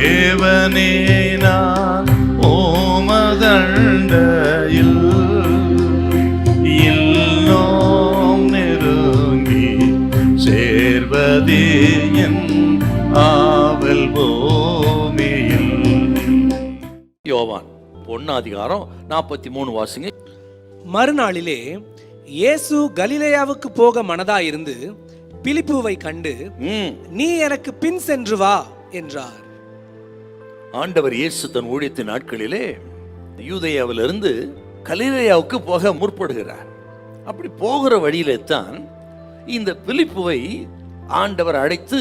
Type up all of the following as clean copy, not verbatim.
தேவனே நான் ஓமதண்டையில் இன்னும் நெருங்கி சேர்வதே என் ஆவல் பூமியில். யோவான் 1:43 வாசிங்க. மறுநாளிலே இயேசு கலிலேயாவுக்கு போக மனதாயிருந்து பிலிப்புவை கண்டு, நீ எனக்கு பின் சென்று வா என்றார். ஆண்டவர் இயேசு தன் ஊழியத்தின் நாட்களிலே யூதேயாவிலிருந்து கலிலேயாவுக்கு போக முற்படுகிறார். அப்படி போகிற வழியிலே தான் இந்த பிலிப்புவை ஆண்டவர் அழைத்து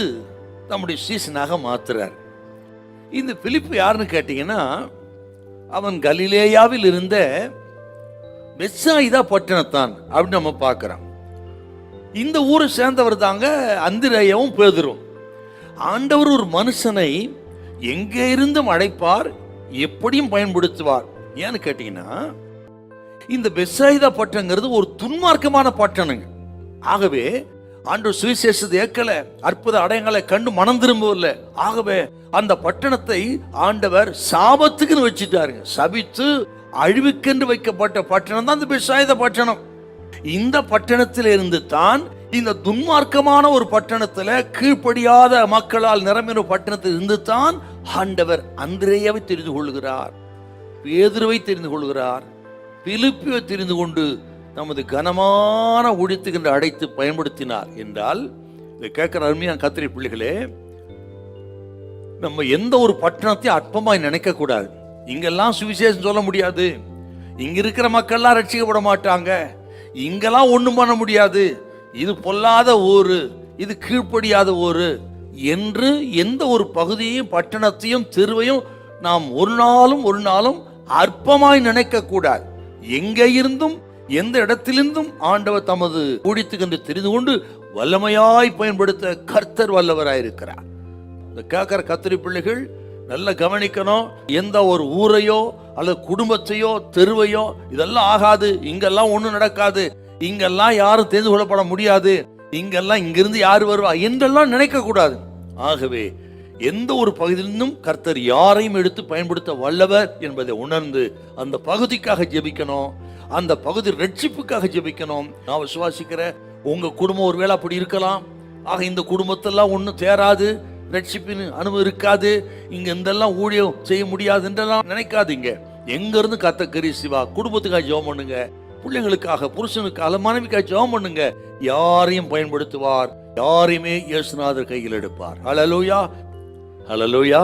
நம்முடைய சீசனாக மாத்துறார். இந்த பிலிப்பு யாருன்னு கேட்டீங்கன்னா, அவன் கலிலேயாவில் இருந்த பெத்சாயிதா பட்டணத்தான் அப்படின்னு நம்ம பார்க்கிறோம். இந்த ஊரை சேர்ந்தவர் தாங்க அந்திரேயாவும் பேதுரும். ஆண்டவர் ஒரு மனுஷனை எங்கே இருந்தும் அழைப்பார், எப்படியும் பயன்படுத்துவார். ஏன்னு கேட்டீங்கன்னா, இந்த பெத்சாயிதா பட்டணங்கிறது ஒரு துன்மார்க்கமான பட்டணங்க. ஆகவே ஆண்டவர் சுவிசேஷத்தை ஏற்கல, அற்புத அடையாளங்களை கண்டு மனம் திரும்பவில்லை. ஆகவே அந்த பட்டணத்தை ஆண்டவர் சாபத்துக்குன்னு வச்சுட்டாருங்க. சபித்து அழிவுக்கென்று வைக்கப்பட்ட பட்டணம் தான் இந்த பெத்சாயிதா பட்டணம். இந்த பட்டணத்தில் இருந்து தான் இந்த துன்மார்க்கமான ஒரு பட்டணத்துல கீழ்ப்படியாத மக்களால் நிரம்பின பட்டணத்தில் இருந்து தான் ஆண்டவர் அந்திரேயாவை தெரிந்து கொள்கிறார், பேதுருவை தெரிந்து கொள்கிறார், பிலிப்பியை தெரிந்து கொண்டு நமது கனமான ஊழியத்துக்கு அழைத்து பயன்படுத்தினார் என்றால், இதை கேட்கிற அருமையான கர்த்தருடைய பிள்ளைகளே, நம்ம எந்த ஒரு பட்டணத்தையும் அற்பமாய் நினைக்க கூடாது. இங்கெல்லாம் சுவிசேஷம் சொல்ல முடியாது, இங்க இருக்கிற மக்கள்லாம் ரட்சிக்கப்பட மாட்டாங்க, இங்கெல்லாம் ஒண்ணும் பண்ண முடியாது, இது பொல்லாத ஊரு, இது கீழ்ப்படியாத ஊரு என்று எந்த ஒரு பகுதியையும் பட்டணத்தையும் தெருவையும் நாம் ஒரு நாளும் அற்பமாய் நினைக்க கூடாது. எங்கே இருந்தும் எந்த இடத்திலிருந்தும் ஆண்டவர் தமது ஊழியத்துக்கு தெரிந்து கொண்டு வல்லமையாய் பயன்படுத்த கர்த்தர் வல்லவராயிருக்கிறார். இந்த கேட்கிற கர்த்தருடைய பிள்ளைகள் நல்ல கவனிக்கணும். எந்த ஒரு ஊரையோ அல்லது குடும்பத்தையோ தெருவையோ இதெல்லாம் ஆகாது, இங்கெல்லாம் ஒண்ணும் நடக்காது, இங்கெல்லாம் யாரும் தெரிந்து கொள்ளப்பட முடியாது, இங்கெல்லாம் இங்கிருந்து யாரு வருவா என்றெல்லாம் நினைக்க கூடாது. ஆகவே எந்த ஒரு பகுதியிலும் கர்த்தர் யாரையும் எடுத்து பயன்படுத்த வல்லவர் என்பதை உணர்ந்து அந்த பகுதிக்காக ஜெபிக்கணும், அந்த பகுதி ரட்சிப்புக்காக ஜெபிக்கணும். நான் விசுவாசிக்கிற உங்க குடும்பம் ஒருவேளை அப்படி இருக்கலாம். ஆக இந்த குடும்பத்தெல்லாம் ஒன்றும் தேராது, ரட்சிப்பின் அனுபவம் இருக்காது, இங்க இதெல்லாம் ஊழியம் செய்ய முடியாது என்றெல்லாம் நினைக்காதீங்க. எங்க இருந்து கர்த்தர் கிரியை செய்வார். குடும்பத்துக்காக ஜெபம் பண்ணுங்க, பிள்ளைங்களுக்காக, புருஷனுக்காக, மனைவிக்காக ஜெபம் பண்ணுங்க. யாரையும் பயன்படுத்துவார், யாரையுமே இயேசுநாதர் கையில் எடுப்பார். ஹல்லேலூயா, ஹல்லேலூயா.